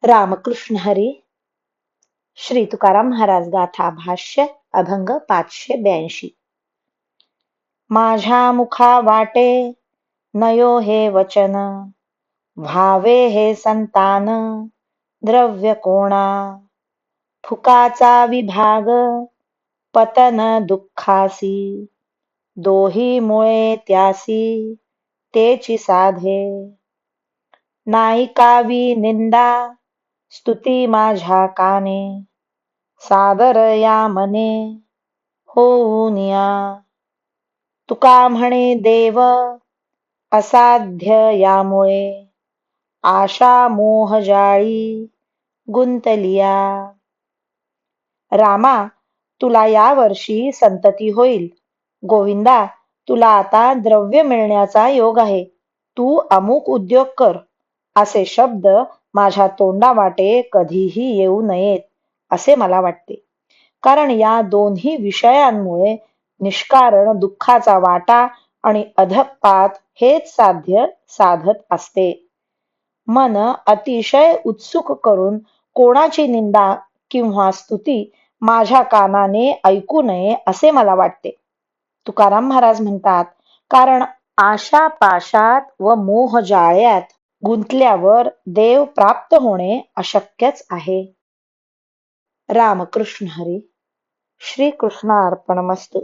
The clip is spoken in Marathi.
रामकृष्ण हरी. श्री तुकाराम महाराज गाथा भाष्य अभंग 582. माझ्या मुखा वाटे नयो हे वचन, भावे हे संतान द्रव्य कोणा. फुकाचा विभाग पतन दुःखासी, दोही मुळे त्यासी तेची साधे. नाईकावी निंदा स्तुती माझ्या काने, सादर या मने होऊन या. तुका म्हणे देव असाध्य यामुळे, आशा मोह जाळी गुंतलिया. रामा, तुला या वर्षी संतती होईल. गोविंदा, तुला आता द्रव्य मिळण्याचा योग आहे. तू अमुक उद्योग कर, असे शब्द माझ्या तोंडावाटे कधीही येऊ नयेत असे मला वाटते. कारण या दोन्ही विषयांमुळे निष्कारण दुःखाचा वाटा आणि अधःपात हेच साध्य साधत असते. मन अतिशय उत्सुक करून कोणाची निंदा किंवा स्तुती माझ्या कानाने ऐकू नये असे मला वाटते. तुकाराम महाराज म्हणतात, कारण आशा पाशात व मोह जाळ्यात गुंतल्यावर देव प्राप्त होणे अशक्यच आहे. रामकृष्ण हरी. श्री कृष्णार्पणमस्तु.